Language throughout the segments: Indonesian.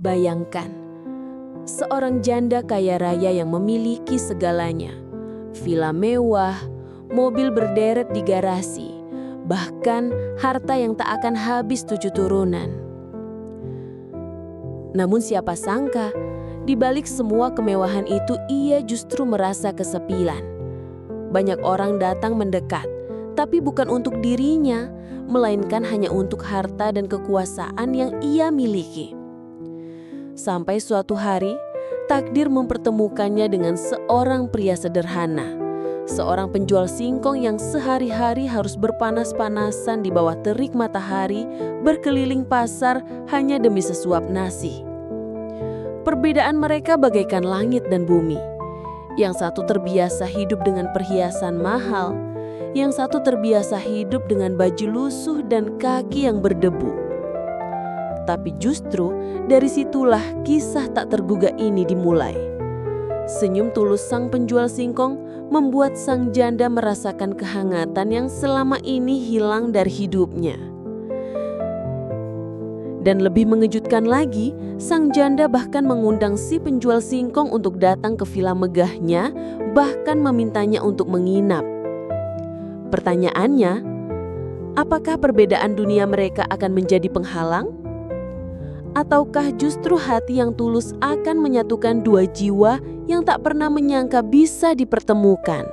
Bayangkan, seorang janda kaya raya yang memiliki segalanya. Villa mewah, mobil berderet di garasi, bahkan harta yang tak akan habis 7 turunan. Namun siapa sangka, di balik semua kemewahan itu ia justru merasa kesepian. Banyak orang datang mendekat, tapi bukan untuk dirinya, melainkan hanya untuk harta dan kekuasaan yang ia miliki. Sampai suatu hari, takdir mempertemukannya dengan seorang pria sederhana. Seorang penjual singkong yang sehari-hari harus berpanas-panasan di bawah terik matahari, berkeliling pasar hanya demi sesuap nasi. Perbedaan mereka bagaikan langit dan bumi. Yang satu terbiasa hidup dengan perhiasan mahal, yang satu terbiasa hidup dengan baju lusuh dan kaki yang berdebu. Tapi justru dari situlah kisah tak terduga ini dimulai. Senyum tulus sang penjual singkong membuat sang janda merasakan kehangatan yang selama ini hilang dari hidupnya. Dan lebih mengejutkan lagi, sang janda bahkan mengundang si penjual singkong untuk datang ke villa megahnya, bahkan memintanya untuk menginap. Pertanyaannya, apakah perbedaan dunia mereka akan menjadi penghalang? Ataukah justru hati yang tulus akan menyatukan dua jiwa yang tak pernah menyangka bisa dipertemukan?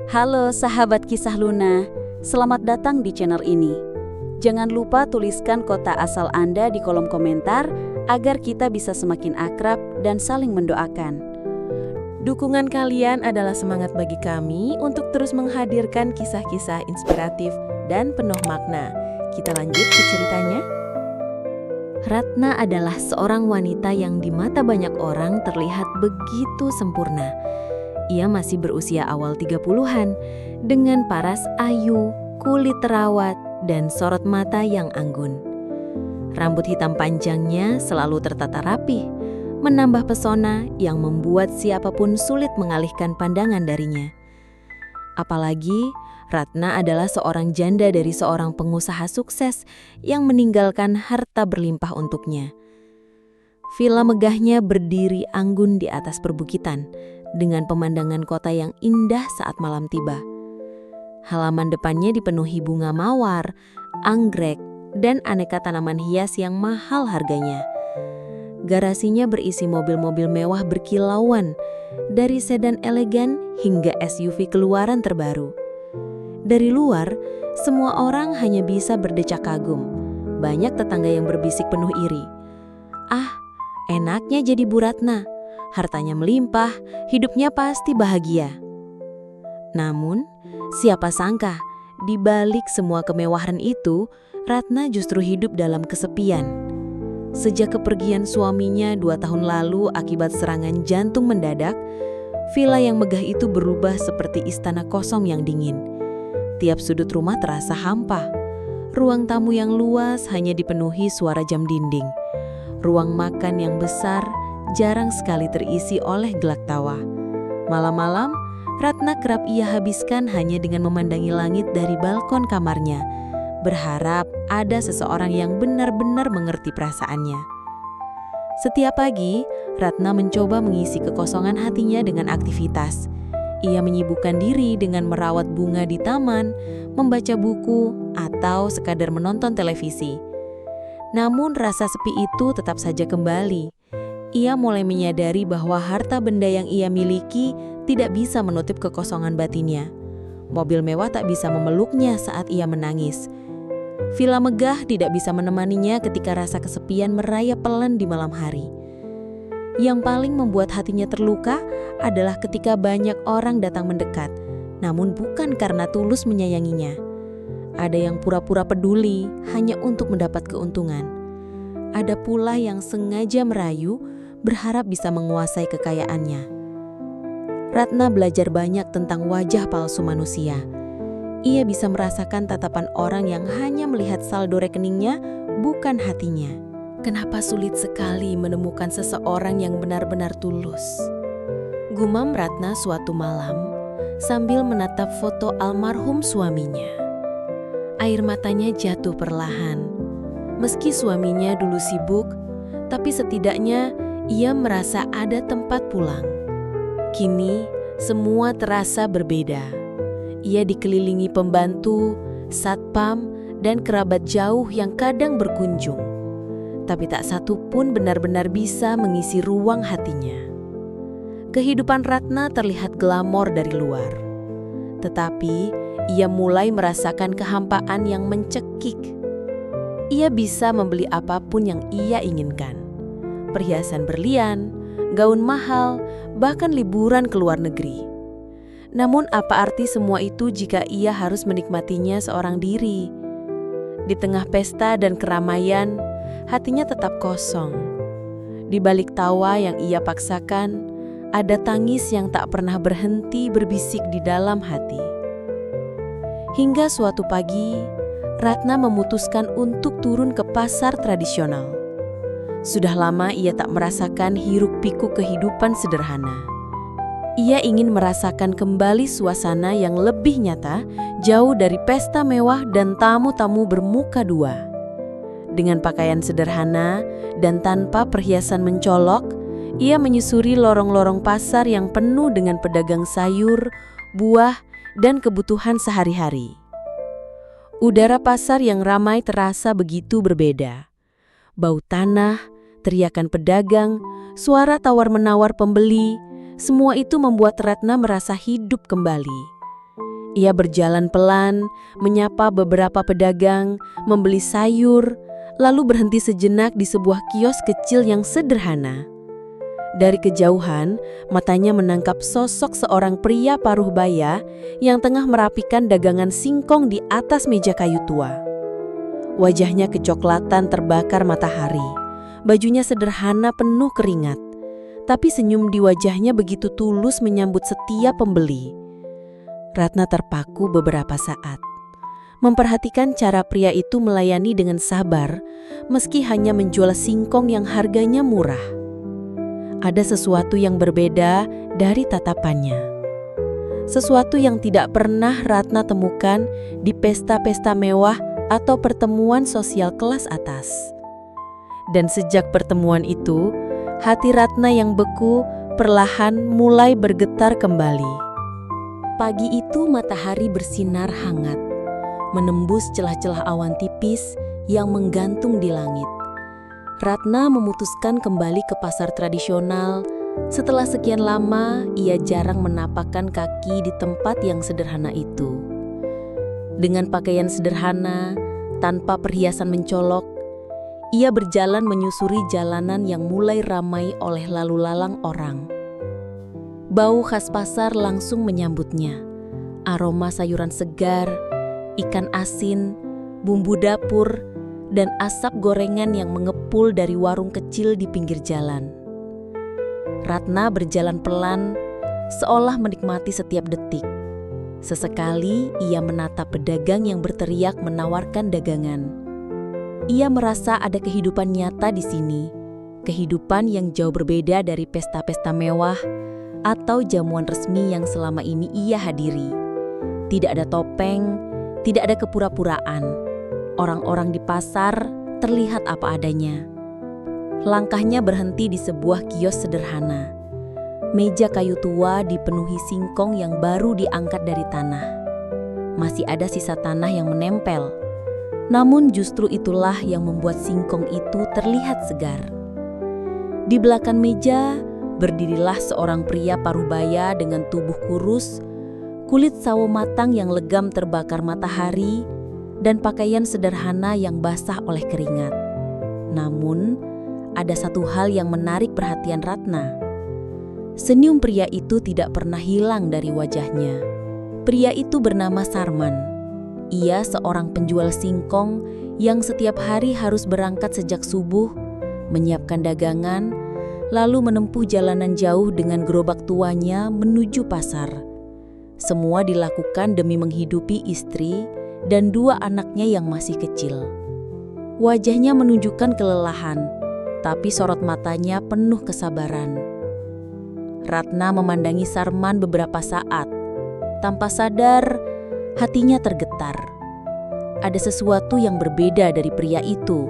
Halo sahabat Kisah Luna, selamat datang di channel ini. Jangan lupa tuliskan kota asal Anda di kolom komentar agar kita bisa semakin akrab dan saling mendoakan. Dukungan kalian adalah semangat bagi kami untuk terus menghadirkan kisah-kisah inspiratif dan penuh makna. Kita lanjut ke ceritanya. Ratna adalah seorang wanita yang di mata banyak orang terlihat begitu sempurna. Ia masih berusia awal 30-an, dengan paras ayu, kulit terawat, dan sorot mata yang anggun. Rambut hitam panjangnya selalu tertata rapi, menambah pesona yang membuat siapapun sulit mengalihkan pandangan darinya. Apalagi Ratna adalah seorang janda dari seorang pengusaha sukses yang meninggalkan harta berlimpah untuknya. Villa megahnya berdiri anggun di atas perbukitan dengan pemandangan kota yang indah saat malam tiba. Halaman depannya dipenuhi bunga mawar, anggrek, dan aneka tanaman hias yang mahal harganya. Garasinya berisi mobil-mobil mewah berkilauan, dari sedan elegan hingga SUV keluaran terbaru. Dari luar, semua orang hanya bisa berdecak kagum. Banyak tetangga yang berbisik penuh iri. Ah, enaknya jadi Bu Ratna. Hartanya melimpah, hidupnya pasti bahagia. Namun, siapa sangka, di balik semua kemewahan itu, Ratna justru hidup dalam kesepian. Sejak kepergian suaminya 2 tahun lalu akibat serangan jantung mendadak, villa yang megah itu berubah seperti istana kosong yang dingin. Tiap sudut rumah terasa hampa. Ruang tamu yang luas hanya dipenuhi suara jam dinding. Ruang makan yang besar jarang sekali terisi oleh gelak tawa. Malam-malam, Ratna kerap ia habiskan hanya dengan memandangi langit dari balkon kamarnya, berharap ada seseorang yang benar-benar mengerti perasaannya. Setiap pagi, Ratna mencoba mengisi kekosongan hatinya dengan aktivitas. Ia menyibukkan diri dengan merawat bunga di taman, membaca buku, atau sekadar menonton televisi. Namun rasa sepi itu tetap saja kembali. Ia mulai menyadari bahwa harta benda yang ia miliki tidak bisa menutup kekosongan batinnya. Mobil mewah tak bisa memeluknya saat ia menangis. Villa megah tidak bisa menemaninya ketika rasa kesepian merayap pelan di malam hari. Yang paling membuat hatinya terluka adalah ketika banyak orang datang mendekat, namun bukan karena tulus menyayanginya. Ada yang pura-pura peduli hanya untuk mendapat keuntungan. Ada pula yang sengaja merayu, berharap bisa menguasai kekayaannya. Ratna belajar banyak tentang wajah palsu manusia. Ia bisa merasakan tatapan orang yang hanya melihat saldo rekeningnya, bukan hatinya. Kenapa sulit sekali menemukan seseorang yang benar-benar tulus? Gumam Ratna suatu malam sambil menatap foto almarhum suaminya. Air matanya jatuh perlahan. Meski suaminya dulu sibuk, tapi setidaknya ia merasa ada tempat pulang. Kini, semua terasa berbeda. Ia dikelilingi pembantu, satpam, dan kerabat jauh yang kadang berkunjung. Tapi tak satu pun benar-benar bisa mengisi ruang hatinya. Kehidupan Ratna terlihat glamor dari luar. Tetapi, ia mulai merasakan kehampaan yang mencekik. Ia bisa membeli apapun yang ia inginkan. Perhiasan berlian, gaun mahal, bahkan liburan ke luar negeri. Namun apa arti semua itu jika ia harus menikmatinya seorang diri? Di tengah pesta dan keramaian, hatinya tetap kosong. Di balik tawa yang ia paksakan, ada tangis yang tak pernah berhenti berbisik di dalam hati. Hingga suatu pagi, Ratna memutuskan untuk turun ke pasar tradisional. Sudah lama ia tak merasakan hiruk-pikuk kehidupan sederhana. Ia ingin merasakan kembali suasana yang lebih nyata, jauh dari pesta mewah dan tamu-tamu bermuka dua. Dengan pakaian sederhana dan tanpa perhiasan mencolok, ia menyusuri lorong-lorong pasar yang penuh dengan pedagang sayur, buah, dan kebutuhan sehari-hari. Udara pasar yang ramai terasa begitu berbeda. Bau tanah, teriakan pedagang, suara tawar-menawar pembeli, semua itu membuat Ratna merasa hidup kembali. Ia berjalan pelan, menyapa beberapa pedagang, membeli sayur, lalu berhenti sejenak di sebuah kios kecil yang sederhana. Dari kejauhan, matanya menangkap sosok seorang pria paruh baya yang tengah merapikan dagangan singkong di atas meja kayu tua. Wajahnya kecoklatan terbakar matahari, bajunya sederhana penuh keringat. Tapi senyum di wajahnya begitu tulus menyambut setiap pembeli. Ratna terpaku beberapa saat, memperhatikan cara pria itu melayani dengan sabar, meski hanya menjual singkong yang harganya murah. Ada sesuatu yang berbeda dari tatapannya. Sesuatu yang tidak pernah Ratna temukan di pesta-pesta mewah atau pertemuan sosial kelas atas. Dan sejak pertemuan itu, hati Ratna yang beku perlahan mulai bergetar kembali. Pagi itu matahari bersinar hangat, menembus celah-celah awan tipis yang menggantung di langit. Ratna memutuskan kembali ke pasar tradisional. Setelah sekian lama, ia jarang menapakkan kaki di tempat yang sederhana itu. Dengan pakaian sederhana, tanpa perhiasan mencolok, ia berjalan menyusuri jalanan yang mulai ramai oleh lalu lalang orang. Bau khas pasar langsung menyambutnya. Aroma sayuran segar, ikan asin, bumbu dapur, dan asap gorengan yang mengepul dari warung kecil di pinggir jalan. Ratna berjalan pelan, seolah menikmati setiap detik. Sesekali ia menatap pedagang yang berteriak menawarkan dagangan. Ia merasa ada kehidupan nyata di sini, kehidupan yang jauh berbeda dari pesta-pesta mewah atau jamuan resmi yang selama ini ia hadiri. Tidak ada topeng, tidak ada kepura-puraan. Orang-orang di pasar terlihat apa adanya. Langkahnya berhenti di sebuah kios sederhana. Meja kayu tua dipenuhi singkong yang baru diangkat dari tanah. Masih ada sisa tanah yang menempel. Namun justru itulah yang membuat singkong itu terlihat segar. Di belakang meja berdirilah seorang pria parubaya dengan tubuh kurus, kulit sawo matang yang legam terbakar matahari, dan pakaian sederhana yang basah oleh keringat. Namun, ada satu hal yang menarik perhatian Ratna. Senyum pria itu tidak pernah hilang dari wajahnya. Pria itu bernama Sarman. Ia seorang penjual singkong yang setiap hari harus berangkat sejak subuh, menyiapkan dagangan, lalu menempuh jalanan jauh dengan gerobak tuanya menuju pasar. Semua dilakukan demi menghidupi istri dan dua anaknya yang masih kecil. Wajahnya menunjukkan kelelahan, tapi sorot matanya penuh kesabaran. Ratna memandangi Sarman beberapa saat. Tanpa sadar, hatinya tergetar. Ada sesuatu yang berbeda dari pria itu.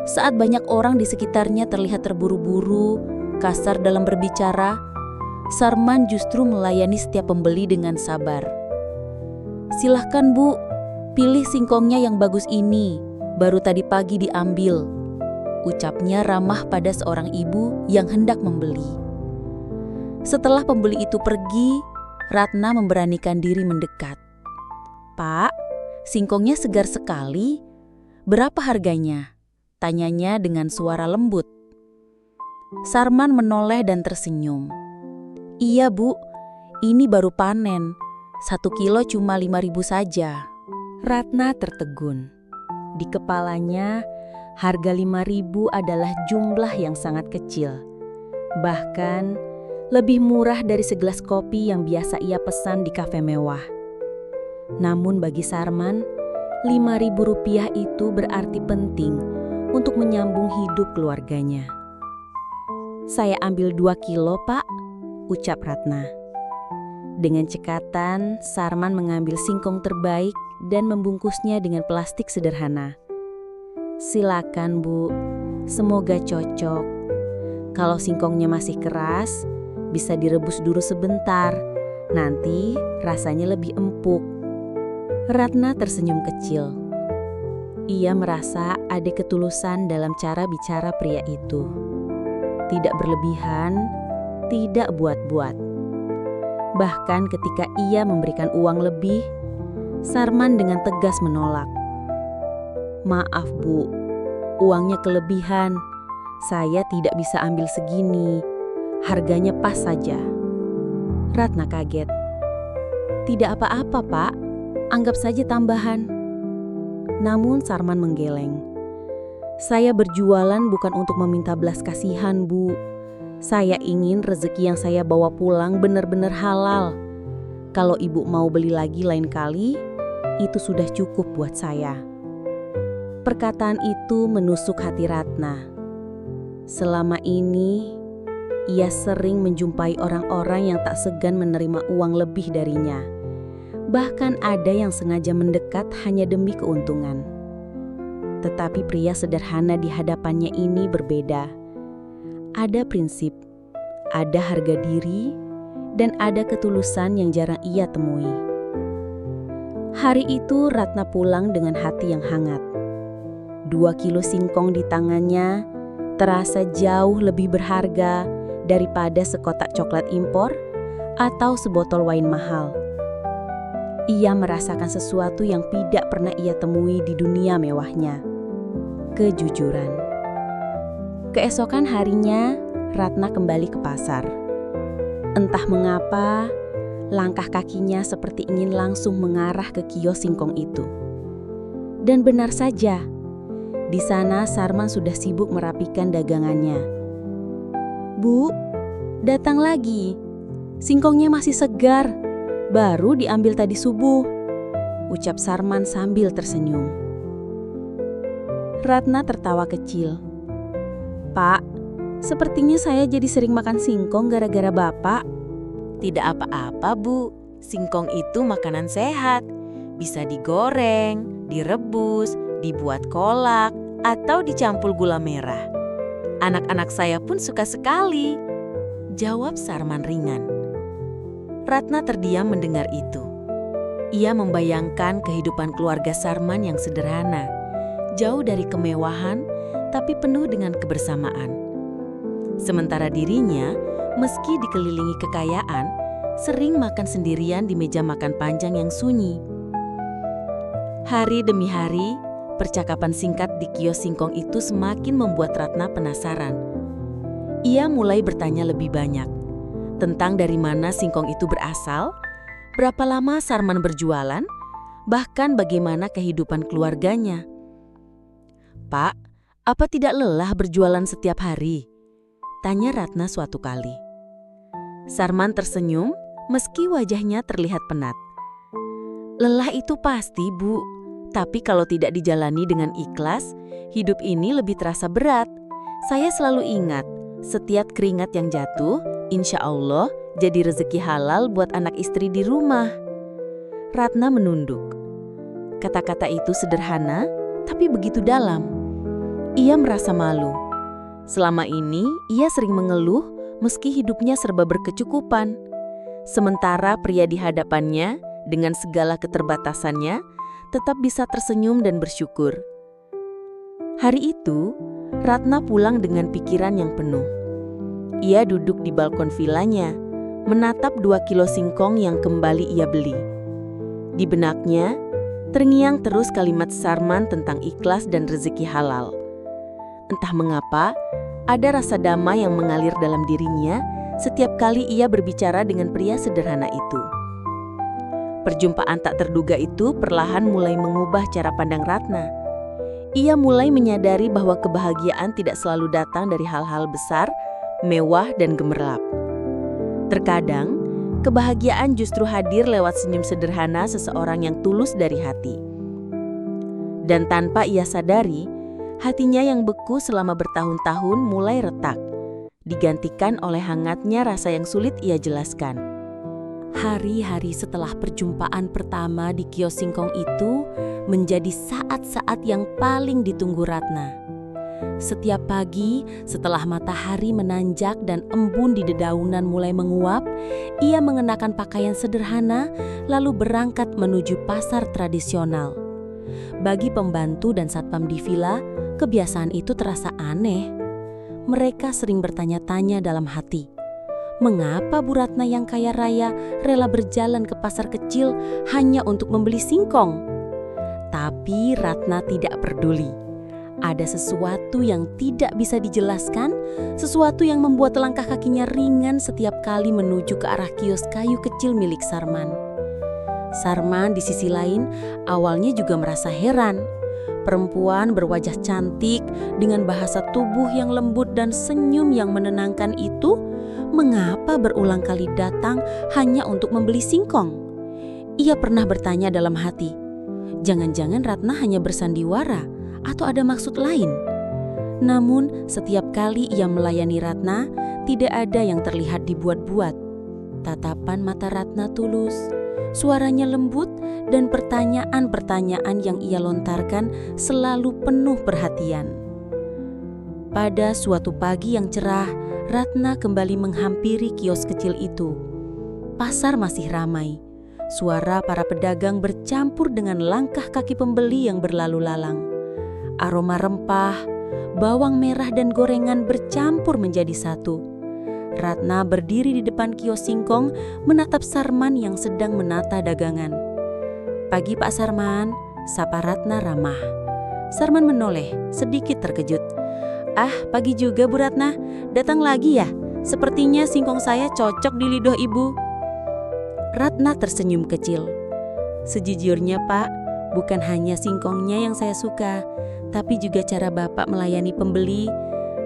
Saat banyak orang di sekitarnya terlihat terburu-buru, kasar dalam berbicara, Sarman justru melayani setiap pembeli dengan sabar. "Silahkan Bu, pilih singkongnya yang bagus ini, baru tadi pagi diambil," ucapnya ramah pada seorang ibu yang hendak membeli. Setelah pembeli itu pergi, Ratna memberanikan diri mendekat. "Pak, singkongnya segar sekali. Berapa harganya?" tanyanya dengan suara lembut. Sarman menoleh dan tersenyum. "Iya Bu, ini baru panen. 1 kilo cuma 5.000 saja." Ratna tertegun. Di kepalanya, harga 5.000 adalah jumlah yang sangat kecil. Bahkan, lebih murah dari segelas kopi yang biasa ia pesan di kafe mewah. Namun bagi Sarman, 5.000 rupiah itu berarti penting untuk menyambung hidup keluarganya. "Saya ambil 2 kilo, Pak," ucap Ratna. Dengan cekatan, Sarman mengambil singkong terbaik dan membungkusnya dengan plastik sederhana. "Silakan Bu, semoga cocok. Kalau singkongnya masih keras, bisa direbus dulu sebentar. Nanti rasanya lebih empuk." Ratna tersenyum kecil. Ia merasa ada ketulusan dalam cara bicara pria itu. Tidak berlebihan, tidak buat-buat. Bahkan ketika ia memberikan uang lebih, Sarman dengan tegas menolak. "Maaf Bu, uangnya kelebihan. Saya tidak bisa ambil segini. Harganya pas saja." Ratna kaget. "Tidak apa-apa Pak, anggap saja tambahan." Namun Sarman menggeleng. "Saya berjualan bukan untuk meminta belas kasihan Bu. Saya ingin rezeki yang saya bawa pulang benar-benar halal. Kalau Ibu mau beli lagi lain kali, itu sudah cukup buat saya." Perkataan itu menusuk hati Ratna. Selama ini, ia sering menjumpai orang-orang yang tak segan menerima uang lebih darinya. Bahkan ada yang sengaja mendekat hanya demi keuntungan. Tetapi pria sederhana di hadapannya ini berbeda. Ada prinsip, ada harga diri, dan ada ketulusan yang jarang ia temui. Hari itu Ratna pulang dengan hati yang hangat. 2 kilo singkong di tangannya terasa jauh lebih berharga daripada sekotak coklat impor atau sebotol wain mahal. Ia merasakan sesuatu yang tidak pernah ia temui di dunia mewahnya. Kejujuran. Keesokan harinya, Ratna kembali ke pasar. Entah mengapa, langkah kakinya seperti ingin langsung mengarah ke kios singkong itu. Dan benar saja, di sana Sarman sudah sibuk merapikan dagangannya. "Bu, datang lagi. Singkongnya masih segar. Baru diambil tadi subuh," ucap Sarman sambil tersenyum. Ratna tertawa kecil. "Pak, sepertinya saya jadi sering makan singkong gara-gara Bapak." Tidak apa-apa Bu, singkong itu makanan sehat. Bisa digoreng, direbus, dibuat kolak, atau dicampur gula merah. Anak-anak saya pun suka sekali, jawab Sarman ringan. Ratna terdiam mendengar itu. Ia membayangkan kehidupan keluarga Sarman yang sederhana, jauh dari kemewahan, tapi penuh dengan kebersamaan. Sementara dirinya, meski dikelilingi kekayaan, sering makan sendirian di meja makan panjang yang sunyi. Hari demi hari, percakapan singkat di kios singkong itu semakin membuat Ratna penasaran. Ia mulai bertanya lebih banyak tentang dari mana singkong itu berasal, berapa lama Sarman berjualan, bahkan bagaimana kehidupan keluarganya. "Pak, apa tidak lelah berjualan setiap hari?" tanya Ratna suatu kali. Sarman tersenyum meski wajahnya terlihat penat. "Lelah itu pasti, Bu. Tapi kalau tidak dijalani dengan ikhlas, hidup ini lebih terasa berat. Saya selalu ingat, setiap keringat yang jatuh, insya Allah jadi rezeki halal buat anak istri di rumah." Ratna menunduk. Kata-kata itu sederhana, tapi begitu dalam. Ia merasa malu. Selama ini, ia sering mengeluh meski hidupnya serba berkecukupan. Sementara pria di hadapannya, dengan segala keterbatasannya, tetap bisa tersenyum dan bersyukur. Hari itu, Ratna pulang dengan pikiran yang penuh. Ia duduk di balkon vilanya, menatap 2 kilo singkong yang kembali ia beli. Di benaknya, terngiang terus kalimat Sarman tentang ikhlas dan rezeki halal. Entah mengapa, ada rasa damai yang mengalir dalam dirinya setiap kali ia berbicara dengan pria sederhana itu. Perjumpaan tak terduga itu perlahan mulai mengubah cara pandang Ratna. Ia mulai menyadari bahwa kebahagiaan tidak selalu datang dari hal-hal besar, mewah, dan gemerlap. Terkadang, kebahagiaan justru hadir lewat senyum sederhana seseorang yang tulus dari hati. Dan tanpa ia sadari, hatinya yang beku selama bertahun-tahun mulai retak, digantikan oleh hangatnya rasa yang sulit ia jelaskan. Hari-hari setelah perjumpaan pertama di kios singkong itu menjadi saat-saat yang paling ditunggu Ratna. Setiap pagi, setelah matahari menanjak dan embun di dedaunan mulai menguap, ia mengenakan pakaian sederhana lalu berangkat menuju pasar tradisional. Bagi pembantu dan satpam di villa, kebiasaan itu terasa aneh. Mereka sering bertanya-tanya dalam hati, mengapa Bu Ratna yang kaya raya rela berjalan ke pasar kecil hanya untuk membeli singkong? Tapi Ratna tidak peduli. Ada sesuatu yang tidak bisa dijelaskan, sesuatu yang membuat langkah kakinya ringan setiap kali menuju ke arah kios kayu kecil milik Sarman. Sarman di sisi lain awalnya juga merasa heran. Perempuan berwajah cantik dengan bahasa tubuh yang lembut dan senyum yang menenangkan itu, mengapa berulang kali datang hanya untuk membeli singkong? Ia pernah bertanya dalam hati, jangan-jangan Ratna hanya bersandiwara atau ada maksud lain? Namun setiap kali ia melayani Ratna, tidak ada yang terlihat dibuat-buat. Tatapan mata Ratna tulus, suaranya lembut, dan pertanyaan-pertanyaan yang ia lontarkan selalu penuh perhatian. Pada suatu pagi yang cerah, Ratna kembali menghampiri kios kecil itu. Pasar masih ramai. Suara para pedagang bercampur dengan langkah kaki pembeli yang berlalu lalang. Aroma rempah, bawang merah dan gorengan bercampur menjadi satu. Ratna berdiri di depan kios singkong menatap Sarman yang sedang menata dagangan. "Pagi Pak Sarman," sapa Ratna ramah. Sarman menoleh, sedikit terkejut. "Ah, pagi juga Bu Ratna. Datang lagi ya? Sepertinya singkong saya cocok di lidah Ibu." Ratna tersenyum kecil. "Sejujurnya Pak, bukan hanya singkongnya yang saya suka, tapi juga cara Bapak melayani pembeli.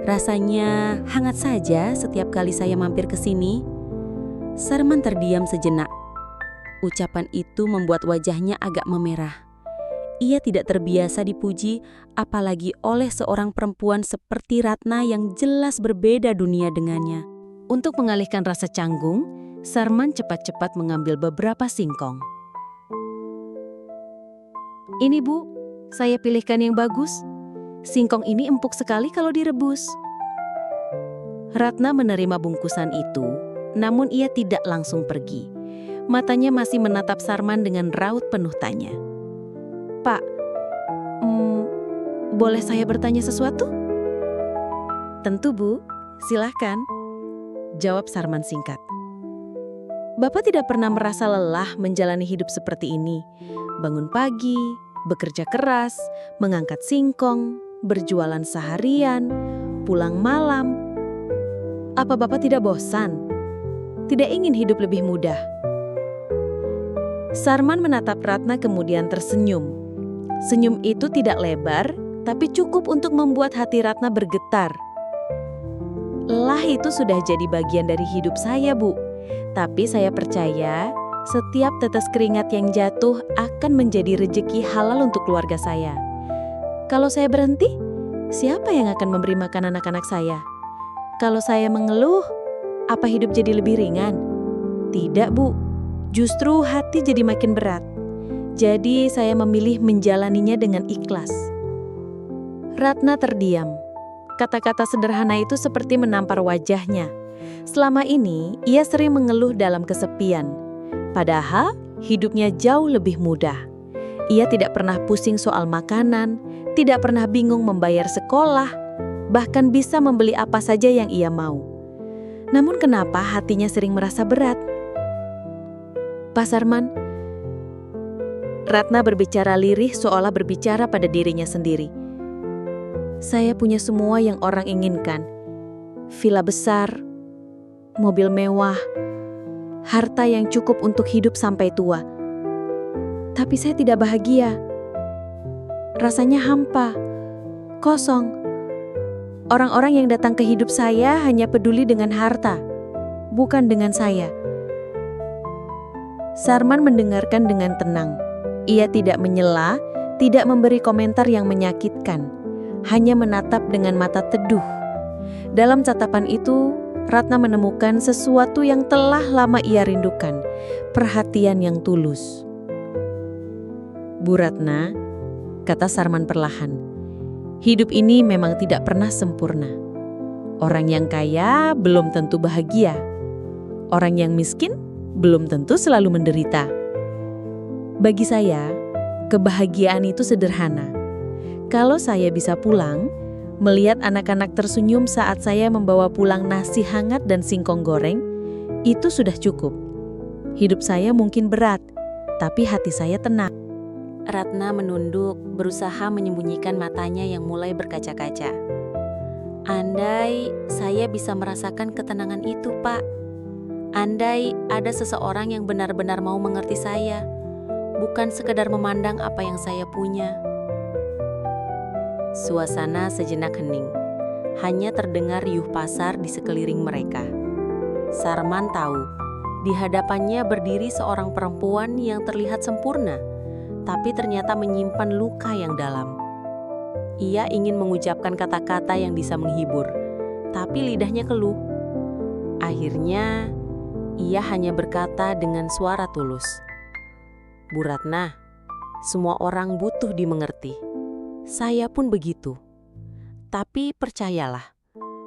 Rasanya hangat saja setiap kali saya mampir ke sini." Sarman terdiam sejenak. Ucapan itu membuat wajahnya agak memerah. Ia tidak terbiasa dipuji, apalagi oleh seorang perempuan seperti Ratna yang jelas berbeda dunia dengannya. Untuk mengalihkan rasa canggung, Sarman cepat-cepat mengambil beberapa singkong. "Ini Bu, saya pilihkan yang bagus. Singkong ini empuk sekali kalau direbus." Ratna menerima bungkusan itu, namun ia tidak langsung pergi. Matanya masih menatap Sarman dengan raut penuh tanya. "Pak, boleh saya bertanya sesuatu?" "Tentu Bu, silahkan," jawab Sarman singkat. "Bapak tidak pernah merasa lelah menjalani hidup seperti ini? Bangun pagi, bekerja keras, mengangkat singkong, berjualan seharian, pulang malam. Apa Bapak tidak bosan? Tidak ingin hidup lebih mudah?" Sarman menatap Ratna kemudian tersenyum. Senyum itu tidak lebar, tapi cukup untuk membuat hati Ratna bergetar. "Lelah itu sudah jadi bagian dari hidup saya, Bu. Tapi saya percaya setiap tetes keringat yang jatuh akan menjadi rezeki halal untuk keluarga saya. Kalau saya berhenti, siapa yang akan memberi makan anak-anak saya? Kalau saya mengeluh, apa hidup jadi lebih ringan? Tidak, Bu. Justru hati jadi makin berat. Jadi saya memilih menjalaninya dengan ikhlas." Ratna terdiam. Kata-kata sederhana itu seperti menampar wajahnya. Selama ini, ia sering mengeluh dalam kesepian. Padahal, hidupnya jauh lebih mudah. Ia tidak pernah pusing soal makanan, tidak pernah bingung membayar sekolah, bahkan bisa membeli apa saja yang ia mau. Namun kenapa hatinya sering merasa berat? Pak Sarman, Ratna berbicara lirih seolah berbicara pada dirinya sendiri. Saya punya semua yang orang inginkan. Villa besar, mobil mewah, harta yang cukup untuk hidup sampai tua. Tapi saya tidak bahagia. Rasanya hampa, kosong. Orang-orang yang datang ke hidup saya hanya peduli dengan harta, bukan dengan saya. Sarman mendengarkan dengan tenang. Ia tidak menyela, tidak memberi komentar yang menyakitkan, hanya menatap dengan mata teduh. Dalam tatapan itu, Ratna menemukan sesuatu yang telah lama ia rindukan, perhatian yang tulus. Bu Ratna, kata Sarman perlahan, hidup ini memang tidak pernah sempurna. Orang yang kaya belum tentu bahagia. Orang yang miskin belum tentu selalu menderita. Bagi saya, kebahagiaan itu sederhana. Kalau saya bisa pulang, melihat anak-anak tersenyum saat saya membawa pulang nasi hangat dan singkong goreng, itu sudah cukup. Hidup saya mungkin berat, tapi hati saya tenang. Ratna menunduk, berusaha menyembunyikan matanya yang mulai berkaca-kaca. Andai saya bisa merasakan ketenangan itu, Pak. Andai ada seseorang yang benar-benar mau mengerti saya, bukan sekedar memandang apa yang saya punya. Suasana sejenak hening. Hanya terdengar riuh pasar di sekeliling mereka. Sarman tahu, di hadapannya berdiri seorang perempuan yang terlihat sempurna, tapi ternyata menyimpan luka yang dalam. Ia ingin mengucapkan kata-kata yang bisa menghibur, tapi lidahnya keluh. Akhirnya, ia hanya berkata dengan suara tulus, "Bu Ratna, semua orang butuh dimengerti. Saya pun begitu. Tapi percayalah,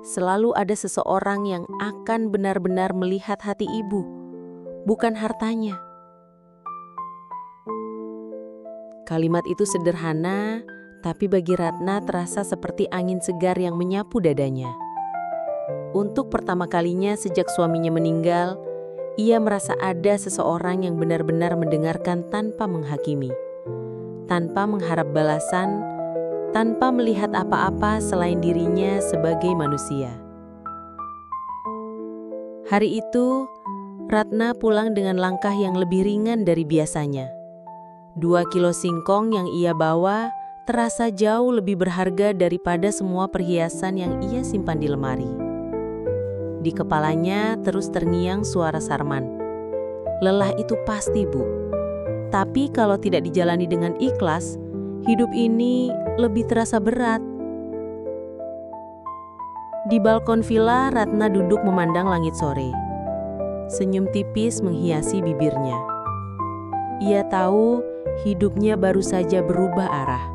selalu ada seseorang yang akan benar-benar melihat hati ibu, bukan hartanya." Kalimat itu sederhana, tapi bagi Ratna terasa seperti angin segar yang menyapu dadanya. Untuk pertama kalinya sejak suaminya meninggal, ia merasa ada seseorang yang benar-benar mendengarkan tanpa menghakimi, tanpa mengharap balasan, tanpa melihat apa-apa selain dirinya sebagai manusia. Hari itu, Ratna pulang dengan langkah yang lebih ringan dari biasanya. 2 kilo singkong yang ia bawa terasa jauh lebih berharga daripada semua perhiasan yang ia simpan di lemari. Di kepalanya terus terngiang suara Sarman. Lelah itu pasti, Bu. Tapi kalau tidak dijalani dengan ikhlas, hidup ini lebih terasa berat. Di balkon villa, Ratna duduk memandang langit sore. Senyum tipis menghiasi bibirnya. Ia tahu hidupnya baru saja berubah arah.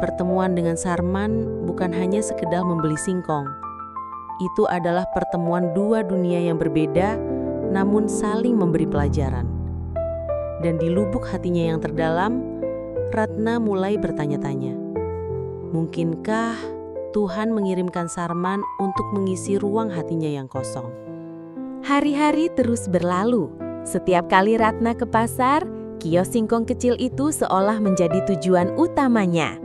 Pertemuan dengan Sarman bukan hanya sekedar membeli singkong. Itu adalah pertemuan 2 dunia yang berbeda, namun saling memberi pelajaran. Dan di lubuk hatinya yang terdalam, Ratna mulai bertanya-tanya, mungkinkah Tuhan mengirimkan Sarman untuk mengisi ruang hatinya yang kosong? Hari-hari terus berlalu. Setiap kali Ratna ke pasar, kios singkong kecil itu seolah menjadi tujuan utamanya.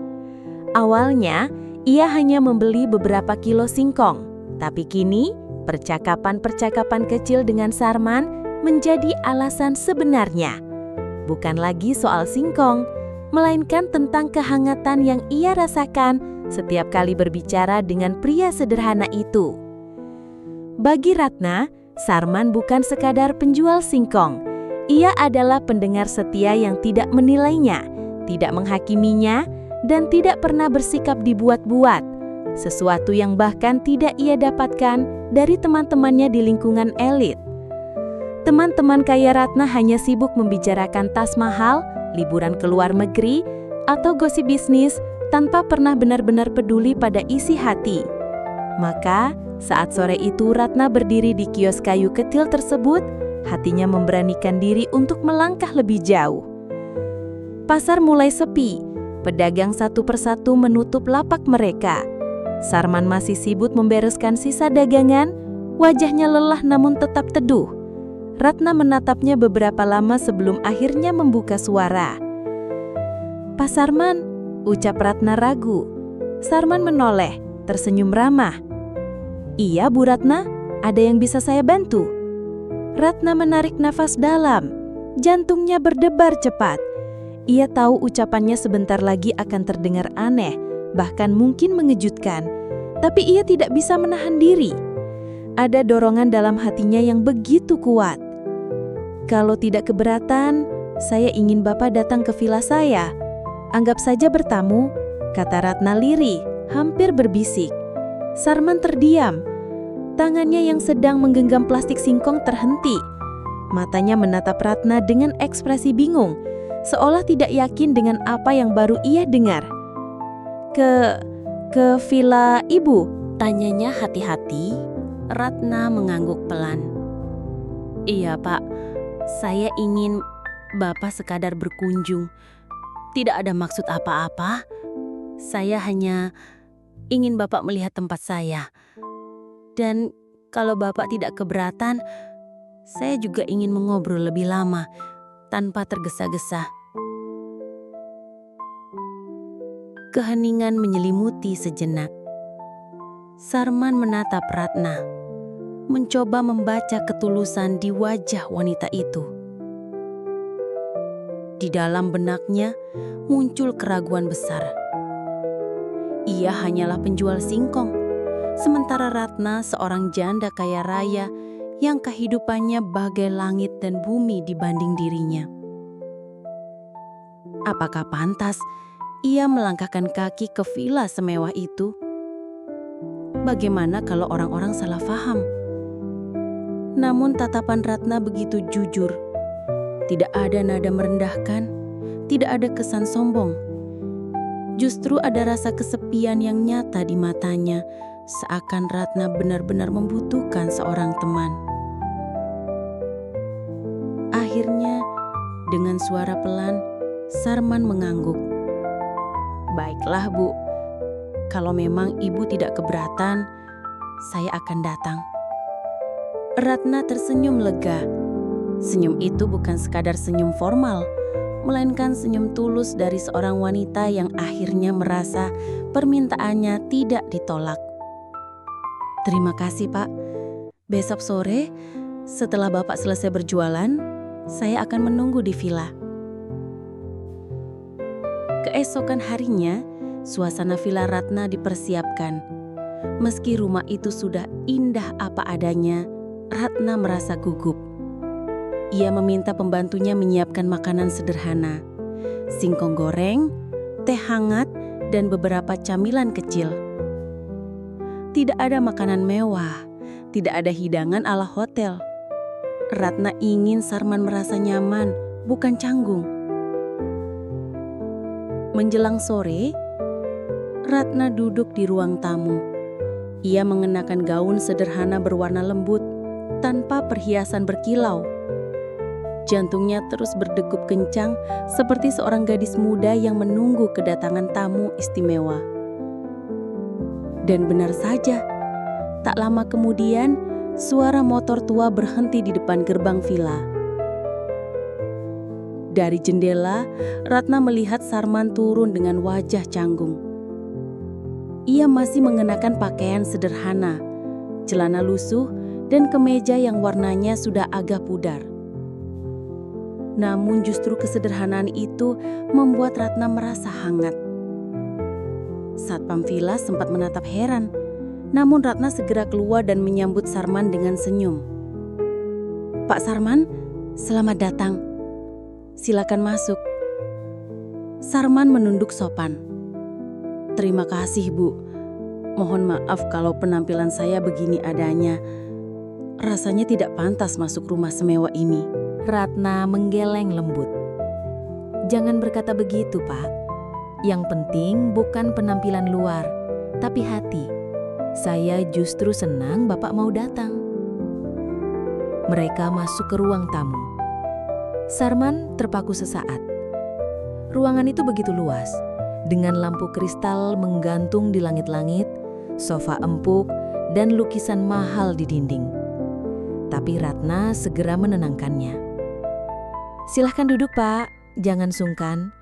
Awalnya, ia hanya membeli beberapa kilo singkong. Tapi kini, percakapan-percakapan kecil dengan Sarman menjadi alasan sebenarnya. Bukan lagi soal singkong, melainkan tentang kehangatan yang ia rasakan setiap kali berbicara dengan pria sederhana itu. Bagi Ratna, Sarman bukan sekadar penjual singkong. Ia adalah pendengar setia yang tidak menilainya, tidak menghakiminya, dan tidak pernah bersikap dibuat-buat. Sesuatu yang bahkan tidak ia dapatkan dari teman-temannya di lingkungan elit. Teman-teman kaya Ratna hanya sibuk membicarakan tas mahal, liburan ke luar negeri, atau gosip bisnis tanpa pernah benar-benar peduli pada isi hati. Maka, saat sore itu Ratna berdiri di kios kayu kecil tersebut, hatinya memberanikan diri untuk melangkah lebih jauh. Pasar mulai sepi, pedagang satu persatu menutup lapak mereka. Sarman masih sibuk membereskan sisa dagangan, wajahnya lelah namun tetap teduh. Ratna menatapnya beberapa lama sebelum akhirnya membuka suara. "Pak Sarman," ucap Ratna ragu. Sarman menoleh, tersenyum ramah. "Iya Bu Ratna, ada yang bisa saya bantu?" Ratna menarik nafas dalam, jantungnya berdebar cepat. Ia tahu ucapannya sebentar lagi akan terdengar aneh, bahkan mungkin mengejutkan. Tapi ia tidak bisa menahan diri. Ada dorongan dalam hatinya yang begitu kuat. "Kalau tidak keberatan, saya ingin Bapak datang ke villa saya. Anggap saja bertamu," kata Ratna lirih, hampir berbisik. Sarman terdiam. Tangannya yang sedang menggenggam plastik singkong terhenti. Matanya menatap Ratna dengan ekspresi bingung, seolah tidak yakin dengan apa yang baru ia dengar. Ke villa ibu?" Tanyanya hati-hati. Ratna mengangguk pelan. "Iya Pak, saya ingin Bapak sekadar berkunjung. Tidak ada maksud apa-apa. Saya hanya ingin Bapak melihat tempat saya. Dan kalau Bapak tidak keberatan, saya juga ingin mengobrol lebih lama, tanpa tergesa-gesa." Keheningan menyelimuti sejenak. Sarman menatap Ratna, mencoba membaca ketulusan di wajah wanita itu. Di dalam benaknya muncul keraguan besar. Ia hanyalah penjual singkong, sementara Ratna seorang janda kaya raya yang kehidupannya bagai langit dan bumi dibanding dirinya. Apakah pantas ia melangkahkan kaki ke villa semewah itu? Bagaimana kalau orang-orang salah paham? Namun tatapan Ratna begitu jujur. Tidak ada nada merendahkan, tidak ada kesan sombong. Justru ada rasa kesepian yang nyata di matanya, seakan Ratna benar-benar membutuhkan seorang teman. Akhirnya, dengan suara pelan, Sarman mengangguk. "Baiklah Bu, kalau memang Ibu tidak keberatan, saya akan datang." Ratna tersenyum lega. Senyum itu bukan sekadar senyum formal, melainkan senyum tulus dari seorang wanita yang akhirnya merasa permintaannya tidak ditolak. "Terima kasih Pak. Besok sore, setelah Bapak selesai berjualan, saya akan menunggu di villa." Keesokan harinya, suasana villa Ratna dipersiapkan. Meski rumah itu sudah indah apa adanya, Ratna merasa gugup. Ia meminta pembantunya menyiapkan makanan sederhana, singkong goreng, teh hangat, dan beberapa camilan kecil. Tidak ada makanan mewah, tidak ada hidangan ala hotel. Ratna ingin Sarman merasa nyaman, bukan canggung. Menjelang sore, Ratna duduk di ruang tamu. Ia mengenakan gaun sederhana berwarna lembut, tanpa perhiasan berkilau. Jantungnya terus berdegup kencang seperti seorang gadis muda yang menunggu kedatangan tamu istimewa. Dan benar saja, tak lama kemudian suara motor tua berhenti di depan gerbang villa. Dari jendela, Ratna melihat Sarman turun dengan wajah canggung. Ia masih mengenakan pakaian sederhana, celana lusuh, dan kemeja yang warnanya sudah agak pudar. Namun justru kesederhanaan itu membuat Ratna merasa hangat. Satpam villa sempat menatap heran, namun Ratna segera keluar dan menyambut Sarman dengan senyum. "Pak Sarman, selamat datang. Silakan masuk." Sarman menunduk sopan. "Terima kasih Bu. Mohon maaf kalau penampilan saya begini adanya. Rasanya tidak pantas masuk rumah semewah ini." Ratna menggeleng lembut. "Jangan berkata begitu, Pak. Yang penting bukan penampilan luar, tapi hati. Saya justru senang Bapak mau datang. Mereka masuk ke ruang tamu. Sarman terpaku sesaat. Ruangan itu begitu luas, dengan lampu kristal menggantung di langit-langit, sofa empuk, dan lukisan mahal di dinding. Tapi Ratna segera menenangkannya. "Silahkan duduk, Pak. Jangan sungkan.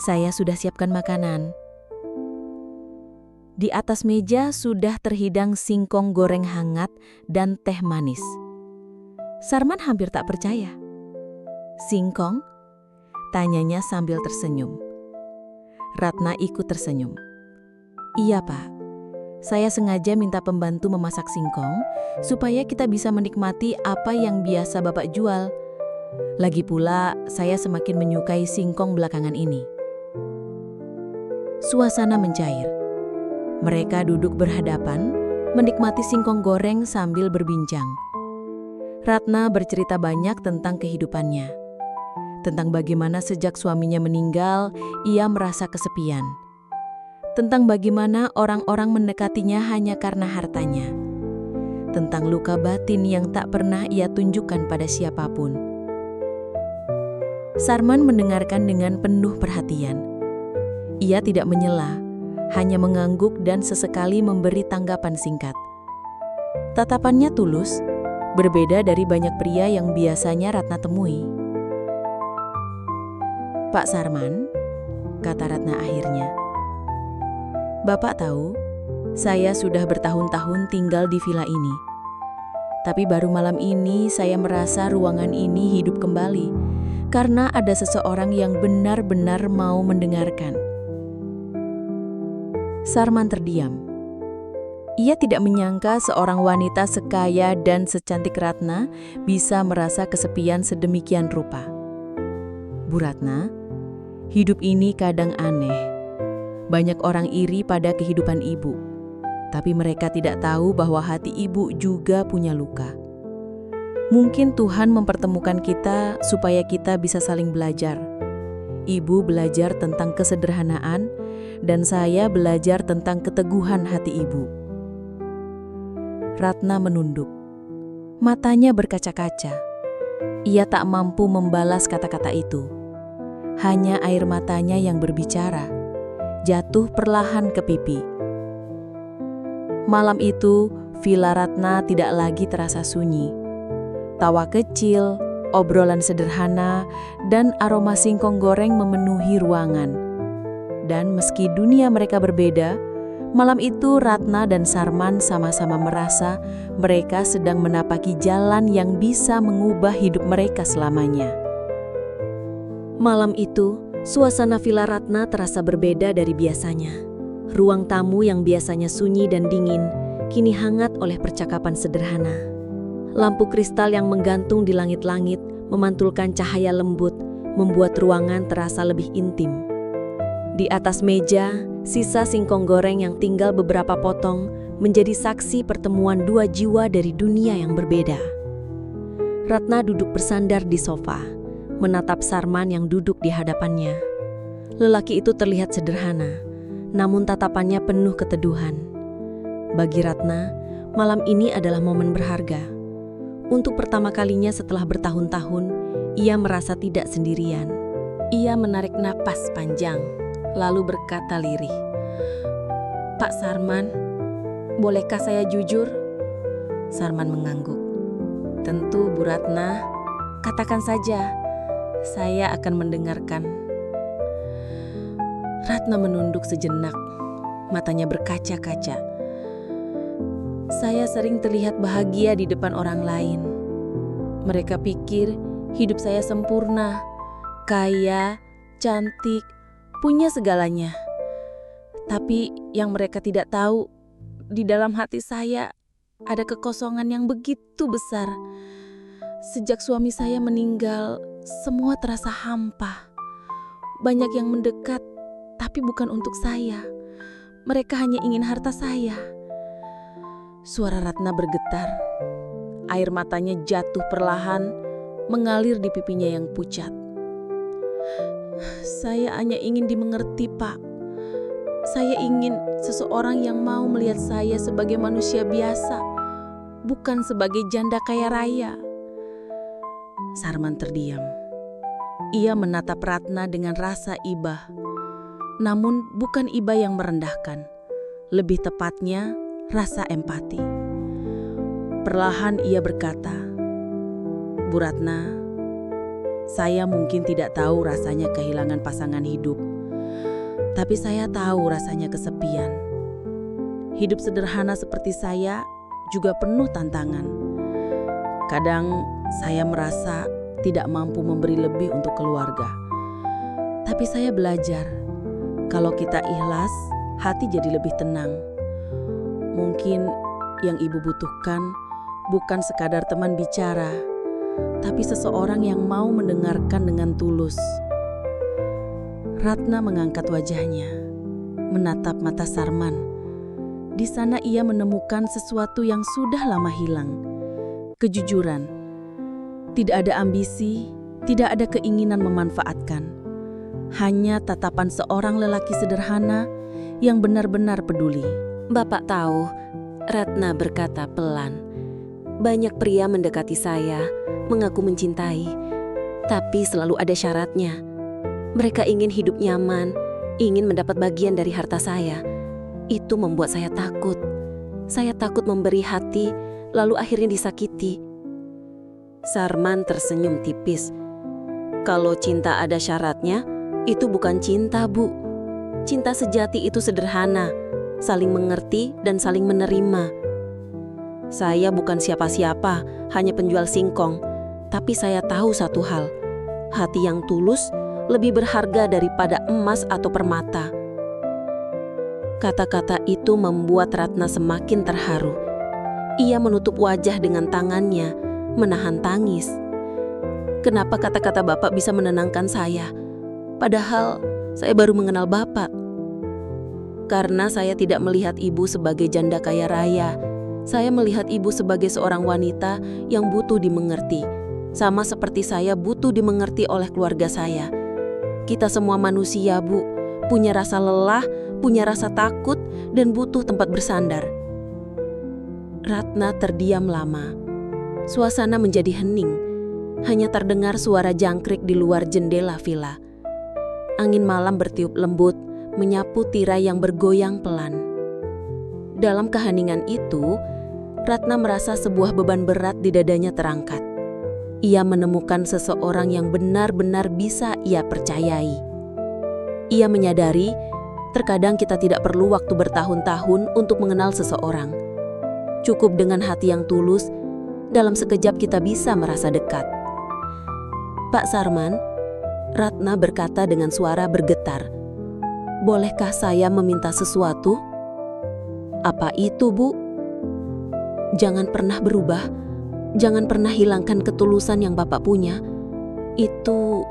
Saya sudah siapkan makanan." Di atas meja sudah terhidang singkong goreng hangat dan teh manis. Sarman hampir tak percaya. "Singkong?" tanyanya sambil tersenyum. Ratna ikut tersenyum. "Iya, Pak. Saya sengaja minta pembantu memasak singkong supaya kita bisa menikmati apa yang biasa Bapak jual. Lagi pula, saya semakin menyukai singkong belakangan ini." Suasana mencair. Mereka duduk berhadapan, menikmati singkong goreng sambil berbincang. Ratna bercerita banyak tentang kehidupannya. Tentang bagaimana sejak suaminya meninggal, ia merasa kesepian. Tentang bagaimana orang-orang mendekatinya hanya karena hartanya. Tentang luka batin yang tak pernah ia tunjukkan pada siapapun. Sarman mendengarkan dengan penuh perhatian. Ia tidak menyela, hanya mengangguk dan sesekali memberi tanggapan singkat. Tatapannya tulus, berbeda dari banyak pria yang biasanya Ratna temui. "Pak Sarman," kata Ratna akhirnya. "Bapak tahu, saya sudah bertahun-tahun tinggal di villa ini. Tapi baru malam ini saya merasa ruangan ini hidup kembali karena ada seseorang yang benar-benar mau mendengarkan." Sarman terdiam. Ia tidak menyangka seorang wanita sekaya dan secantik Ratna bisa merasa kesepian sedemikian rupa. "Bu Ratna, hidup ini kadang aneh. Banyak orang iri pada kehidupan ibu, tapi mereka tidak tahu bahwa hati ibu juga punya luka. Mungkin Tuhan mempertemukan kita supaya kita bisa saling belajar. Ibu belajar tentang kesederhanaan, dan saya belajar tentang keteguhan hati ibu." Ratna menunduk. Matanya berkaca-kaca. Ia tak mampu membalas kata-kata itu. Hanya air matanya yang berbicara, jatuh perlahan ke pipi. Malam itu, villa Ratna tidak lagi terasa sunyi. Tawa kecil, obrolan sederhana, dan aroma singkong goreng memenuhi ruangan. Dan meski dunia mereka berbeda, malam itu Ratna dan Sarman sama-sama merasa mereka sedang menapaki jalan yang bisa mengubah hidup mereka selamanya. Malam itu, suasana villa Ratna terasa berbeda dari biasanya. Ruang tamu yang biasanya sunyi dan dingin, kini hangat oleh percakapan sederhana. Lampu kristal yang menggantung di langit-langit memantulkan cahaya lembut, membuat ruangan terasa lebih intim. Di atas meja, sisa singkong goreng yang tinggal beberapa potong menjadi saksi pertemuan dua jiwa dari dunia yang berbeda. Ratna duduk bersandar di sofa, menatap Sarman yang duduk di hadapannya. Lelaki itu terlihat sederhana, namun tatapannya penuh keteduhan. Bagi Ratna, malam ini adalah momen berharga. Untuk pertama kalinya setelah bertahun-tahun, ia merasa tidak sendirian. Ia menarik napas panjang, lalu berkata lirih, "Pak Sarman, bolehkah saya jujur?" Sarman mengangguk. "Tentu, Bu Ratna, katakan saja. Saya akan mendengarkan." Ratna menunduk sejenak, matanya berkaca-kaca. "Saya sering terlihat bahagia di depan orang lain. Mereka pikir hidup saya sempurna, kaya, cantik, punya segalanya. Tapi yang mereka tidak tahu, di dalam hati saya ada kekosongan yang begitu besar. Sejak suami saya meninggal, semua terasa hampa. Banyak yang mendekat, tapi bukan untuk saya. Mereka hanya ingin harta saya." Suara Ratna bergetar. Air matanya jatuh perlahan, mengalir di pipinya yang pucat. "Saya hanya ingin dimengerti, Pak. Saya ingin seseorang yang mau melihat saya sebagai manusia biasa, bukan sebagai janda kaya raya. Sarman terdiam. Ia menatap Ratna dengan rasa iba. Namun bukan iba yang merendahkan. Lebih tepatnya, rasa empati. Perlahan ia berkata, "Bu Ratna, saya mungkin tidak tahu rasanya kehilangan pasangan hidup. Tapi saya tahu rasanya kesepian. Hidup sederhana seperti saya juga penuh tantangan. Kadang saya merasa tidak mampu memberi lebih untuk keluarga. Tapi saya belajar, kalau kita ikhlas, hati jadi lebih tenang. Mungkin yang ibu butuhkan bukan sekadar teman bicara, tapi seseorang yang mau mendengarkan dengan tulus." Ratna mengangkat wajahnya, menatap mata Sarman. Di sana ia menemukan sesuatu yang sudah lama hilang. Kejujuran. Tidak ada ambisi, tidak ada keinginan memanfaatkan. Hanya tatapan seorang lelaki sederhana yang benar-benar peduli. Bapak tahu, Ratna berkata pelan. Banyak pria mendekati saya, mengaku mencintai, tapi selalu ada syaratnya. Mereka ingin hidup nyaman, ingin mendapat bagian dari harta saya. Itu membuat saya takut. Saya takut memberi hati, lalu akhirnya disakiti. Sarman tersenyum tipis. Kalau cinta ada syaratnya, itu bukan cinta, Bu. Cinta sejati itu sederhana, saling mengerti dan saling menerima. Saya bukan siapa-siapa, hanya penjual singkong. Tapi saya tahu satu hal, hati yang tulus lebih berharga daripada emas atau permata. Kata-kata itu membuat Ratna semakin terharu. Ia menutup wajah dengan tangannya, menahan tangis. Kenapa kata-kata Bapak bisa menenangkan saya? Padahal saya baru mengenal Bapak. Karena saya tidak melihat ibu sebagai janda kaya raya. Saya melihat ibu sebagai seorang wanita yang butuh dimengerti. Sama seperti saya butuh dimengerti oleh keluarga saya. Kita semua manusia, Bu, punya rasa lelah, punya rasa takut, dan butuh tempat bersandar. Ratna terdiam lama. Suasana menjadi hening. Hanya terdengar suara jangkrik di luar jendela villa. Angin malam bertiup lembut, menyapu tirai yang bergoyang pelan. Dalam keheningan itu, Ratna merasa sebuah beban berat di dadanya terangkat. Ia menemukan seseorang yang benar-benar bisa ia percayai. Ia menyadari, terkadang kita tidak perlu waktu bertahun-tahun untuk mengenal seseorang. Cukup dengan hati yang tulus, dalam sekejap kita bisa merasa dekat. "Pak Sarman," Ratna berkata dengan suara bergetar, "bolehkah saya meminta sesuatu?" "Apa itu, Bu?" "Jangan pernah berubah. Jangan pernah hilangkan ketulusan yang Bapak punya. Itu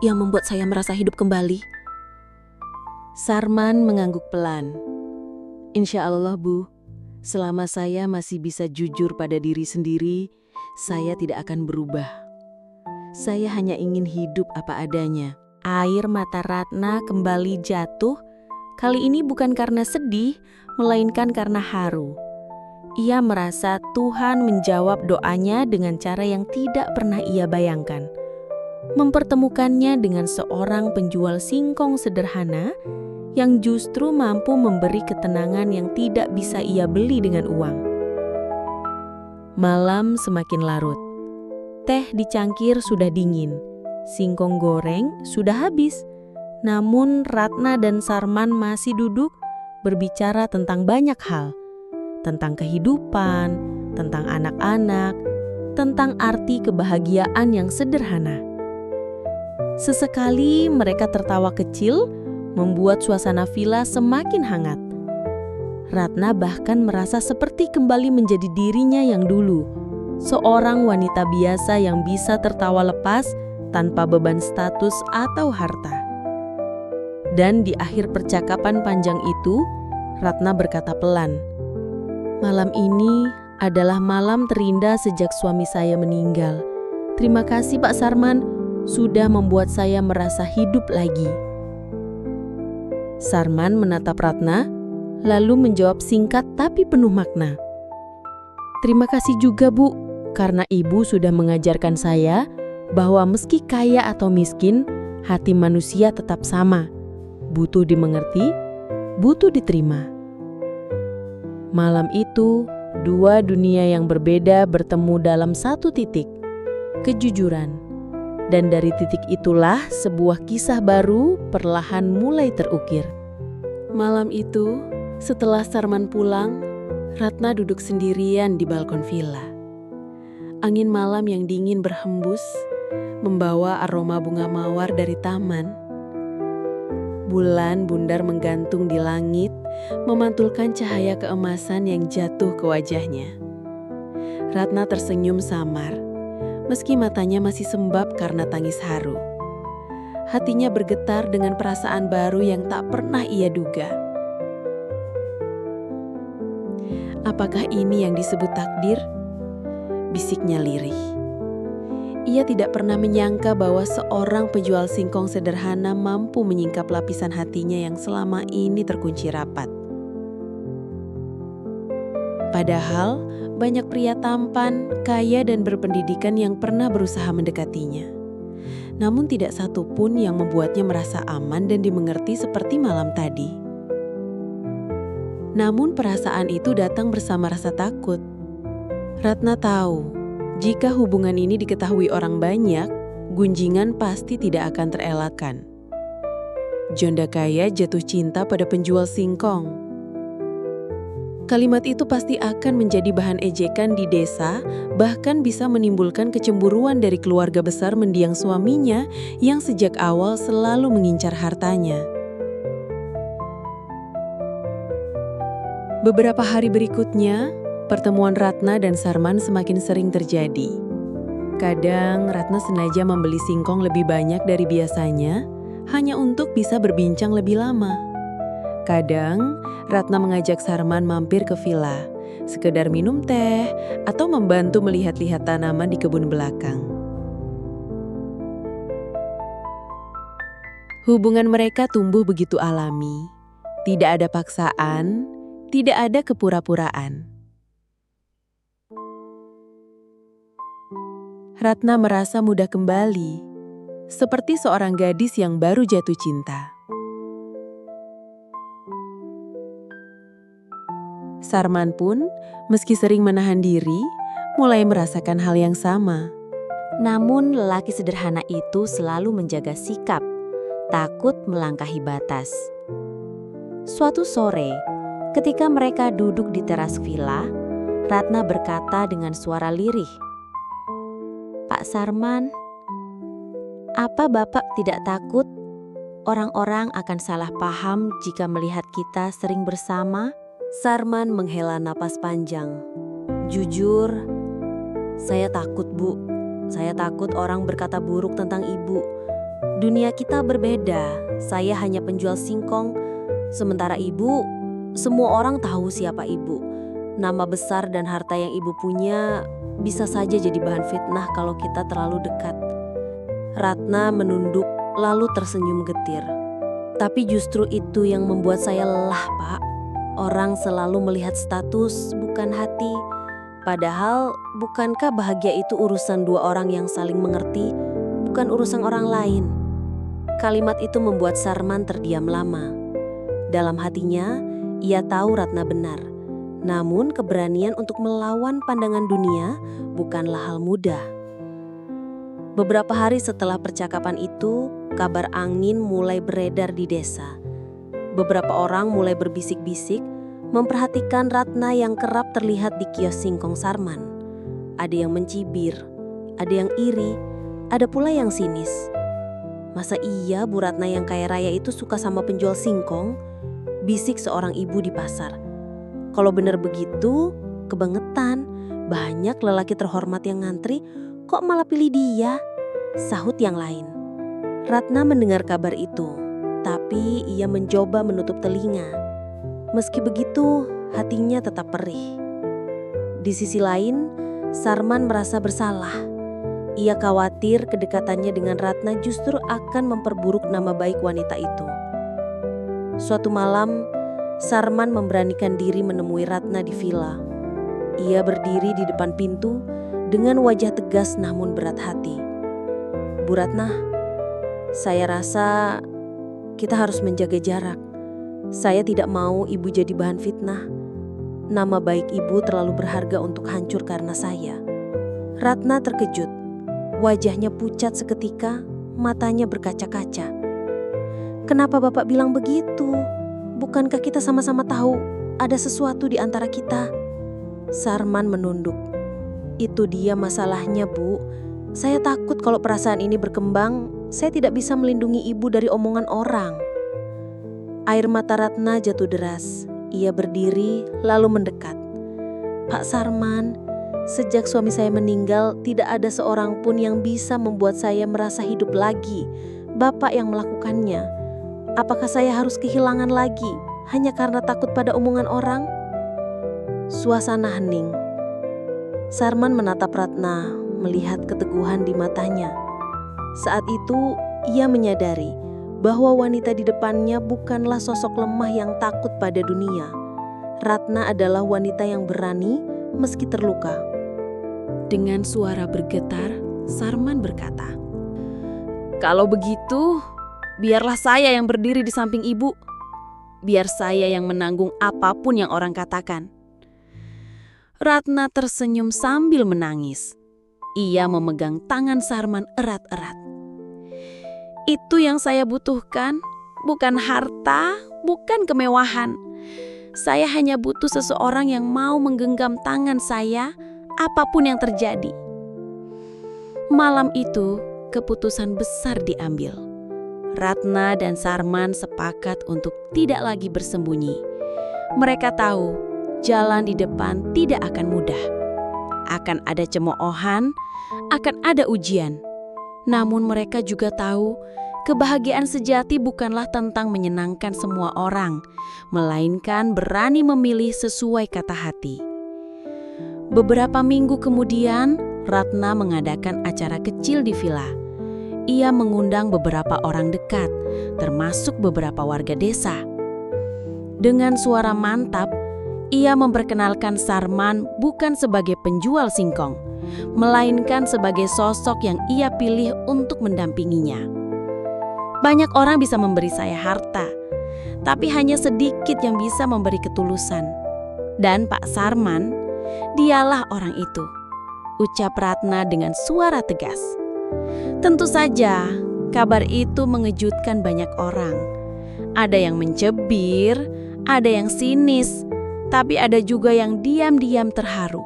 yang membuat saya merasa hidup kembali." Sarman mengangguk pelan. "Insya Allah, Bu. Selama saya masih bisa jujur pada diri sendiri, saya tidak akan berubah. Saya hanya ingin hidup apa adanya." Air mata Ratna kembali jatuh, kali ini bukan karena sedih, melainkan karena haru. Ia merasa Tuhan menjawab doanya dengan cara yang tidak pernah ia bayangkan. Mempertemukannya dengan seorang penjual singkong sederhana yang justru mampu memberi ketenangan yang tidak bisa ia beli dengan uang. Malam semakin larut. Teh di cangkir sudah dingin. Singkong goreng sudah habis. Namun Ratna dan Sarman masih duduk berbicara tentang banyak hal. Tentang kehidupan, tentang anak-anak, tentang arti kebahagiaan yang sederhana. Sesekali mereka tertawa kecil, membuat suasana villa semakin hangat. Ratna bahkan merasa seperti kembali menjadi dirinya yang dulu, seorang wanita biasa yang bisa tertawa lepas tanpa beban status atau harta. Dan di akhir percakapan panjang itu, Ratna berkata pelan, "Malam ini adalah malam terindah sejak suami saya meninggal. Terima kasih Pak Sarman, sudah membuat saya merasa hidup lagi." Sarman menatap Ratna, lalu menjawab singkat tapi penuh makna. "Terima kasih juga, Bu, karena Ibu sudah mengajarkan saya bahwa meski kaya atau miskin, hati manusia tetap sama. Butuh dimengerti, butuh diterima." Malam itu, dua dunia yang berbeda bertemu dalam satu titik, kejujuran. Dan dari titik itulah sebuah kisah baru perlahan mulai terukir. Malam itu, setelah Sarman pulang, Ratna duduk sendirian di balkon villa. Angin malam yang dingin berhembus, membawa aroma bunga mawar dari taman. Bulan bundar menggantung di langit, memantulkan cahaya keemasan yang jatuh ke wajahnya. Ratna tersenyum samar, meski matanya masih sembab karena tangis haru. Hatinya bergetar dengan perasaan baru yang tak pernah ia duga. "Apakah ini yang disebut takdir?" bisiknya lirih. Ia tidak pernah menyangka bahwa seorang penjual singkong sederhana mampu menyingkap lapisan hatinya yang selama ini terkunci rapat. Padahal, banyak pria tampan, kaya dan berpendidikan yang pernah berusaha mendekatinya. Namun tidak satu pun yang membuatnya merasa aman dan dimengerti seperti malam tadi. Namun perasaan itu datang bersama rasa takut. Ratna tahu, jika hubungan ini diketahui orang banyak, gunjingan pasti tidak akan terelakkan. Janda kaya jatuh cinta pada penjual singkong. Kalimat itu pasti akan menjadi bahan ejekan di desa, bahkan bisa menimbulkan kecemburuan dari keluarga besar mendiang suaminya yang sejak awal selalu mengincar hartanya. Beberapa hari berikutnya, pertemuan Ratna dan Sarman semakin sering terjadi. Kadang Ratna sengaja membeli singkong lebih banyak dari biasanya, hanya untuk bisa berbincang lebih lama. Kadang Ratna mengajak Sarman mampir ke villa, sekedar minum teh atau membantu melihat-lihat tanaman di kebun belakang. Hubungan mereka tumbuh begitu alami. Tidak ada paksaan, tidak ada kepura-puraan. Ratna merasa mudah kembali, seperti seorang gadis yang baru jatuh cinta. Sarman pun, meski sering menahan diri, mulai merasakan hal yang sama. Namun lelaki sederhana itu selalu menjaga sikap, takut melangkahi batas. Suatu sore, ketika mereka duduk di teras villa, Ratna berkata dengan suara lirih, "Pak Sarman, apa Bapak tidak takut orang-orang akan salah paham jika melihat kita sering bersama?" Sarman menghela napas panjang. "Jujur, saya takut, Bu. Saya takut orang berkata buruk tentang Ibu. Dunia kita berbeda. Saya hanya penjual singkong, sementara Ibu, semua orang tahu siapa Ibu. Nama besar dan harta yang Ibu punya bisa saja jadi bahan fitnah kalau kita terlalu dekat." Ratna menunduk lalu tersenyum getir. "Tapi justru itu yang membuat saya lelah, Pak. Orang selalu melihat status, bukan hati. Padahal, bukankah bahagia itu urusan dua orang yang saling mengerti, bukan urusan orang lain?" Kalimat itu membuat Sarman terdiam lama. Dalam hatinya, ia tahu Ratna benar. Namun keberanian untuk melawan pandangan dunia bukanlah hal mudah. Beberapa hari setelah percakapan itu, kabar angin mulai beredar di desa. Beberapa orang mulai berbisik-bisik, memperhatikan Ratna yang kerap terlihat di kios singkong Sarman. Ada yang mencibir, ada yang iri, ada pula yang sinis. "Masa iya Bu Ratna yang kaya raya itu suka sama penjual singkong?" bisik seorang ibu di pasar. "Kalau benar begitu, kebangetan. Banyak lelaki terhormat yang ngantri, kok malah pilih dia?" sahut yang lain. Ratna mendengar kabar itu, tapi ia mencoba menutup telinga. Meski begitu, hatinya tetap perih. Di sisi lain, Sarman merasa bersalah. Ia khawatir kedekatannya dengan Ratna justru akan memperburuk nama baik wanita itu. Suatu malam, Sarman memberanikan diri menemui Ratna di villa. Ia berdiri di depan pintu dengan wajah tegas namun berat hati. "Bu Ratna, saya rasa kita harus menjaga jarak. Saya tidak mau ibu jadi bahan fitnah. Nama baik ibu terlalu berharga untuk hancur karena saya." Ratna terkejut. Wajahnya pucat seketika, matanya berkaca-kaca. "Kenapa Bapak bilang begitu? Bukankah kita sama-sama tahu ada sesuatu di antara kita?" Sarman menunduk. "Itu dia masalahnya, Bu. Saya takut kalau perasaan ini berkembang, saya tidak bisa melindungi ibu dari omongan orang." Air mata Ratna jatuh deras. Ia berdiri lalu mendekat. "Pak Sarman, sejak suami saya meninggal, tidak ada seorang pun yang bisa membuat saya merasa hidup lagi. Bapak yang melakukannya. Apakah saya harus kehilangan lagi hanya karena takut pada omongan orang?" Suasana hening. Sarman menatap Ratna, melihat keteguhan di matanya. Saat itu ia menyadari bahwa wanita di depannya bukanlah sosok lemah yang takut pada dunia. Ratna adalah wanita yang berani meski terluka. Dengan suara bergetar, Sarman berkata, "Kalau begitu, biarlah saya yang berdiri di samping ibu. Biar saya yang menanggung apapun yang orang katakan." Ratna tersenyum sambil menangis. Ia memegang tangan Sarman erat-erat. "Itu yang saya butuhkan, bukan harta, bukan kemewahan. Saya hanya butuh seseorang yang mau menggenggam tangan saya apapun yang terjadi." Malam itu, keputusan besar diambil. Ratna dan Sarman sepakat untuk tidak lagi bersembunyi. Mereka tahu jalan di depan tidak akan mudah. Akan ada cemoohan, akan ada ujian. Namun mereka juga tahu kebahagiaan sejati bukanlah tentang menyenangkan semua orang, melainkan berani memilih sesuai kata hati. Beberapa minggu kemudian, Ratna mengadakan acara kecil di villa. Ia mengundang beberapa orang dekat, termasuk beberapa warga desa. Dengan suara mantap, ia memperkenalkan Sarman bukan sebagai penjual singkong, melainkan sebagai sosok yang ia pilih untuk mendampinginya. "Banyak orang bisa memberi saya harta, tapi hanya sedikit yang bisa memberi ketulusan. Dan Pak Sarman, dialah orang itu," ucap Ratna dengan suara tegas. Tentu saja, kabar itu mengejutkan banyak orang. Ada yang mencibir, ada yang sinis, tapi ada juga yang diam-diam terharu.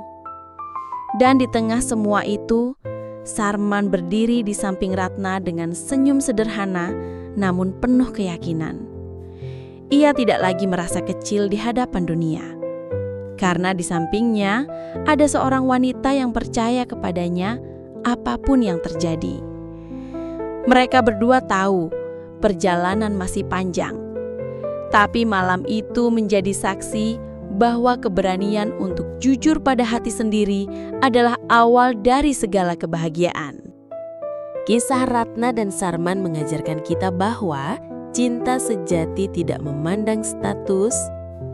Dan di tengah semua itu, Sarman berdiri di samping Ratna dengan senyum sederhana namun penuh keyakinan. Ia tidak lagi merasa kecil di hadapan dunia. Karena di sampingnya ada seorang wanita yang percaya kepadanya apapun yang terjadi. Mereka berdua tahu perjalanan masih panjang. Tapi malam itu menjadi saksi bahwa keberanian untuk jujur pada hati sendiri adalah awal dari segala kebahagiaan. Kisah Ratna dan Sarman mengajarkan kita bahwa cinta sejati tidak memandang status,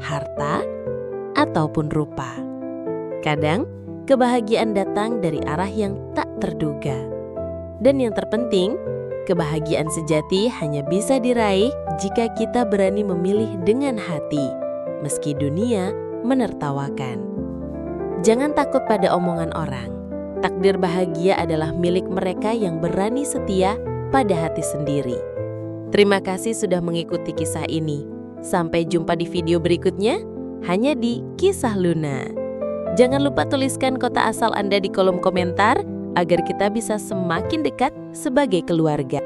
harta, ataupun rupa. Kadang, kebahagiaan datang dari arah yang tak terduga. Dan yang terpenting, kebahagiaan sejati hanya bisa diraih jika kita berani memilih dengan hati, meski dunia menertawakan. Jangan takut pada omongan orang. Takdir bahagia adalah milik mereka yang berani setia pada hati sendiri. Terima kasih sudah mengikuti kisah ini. Sampai jumpa di video berikutnya, hanya di Kisah Luna. Jangan lupa tuliskan kota asal Anda di kolom komentar agar kita bisa semakin dekat sebagai keluarga.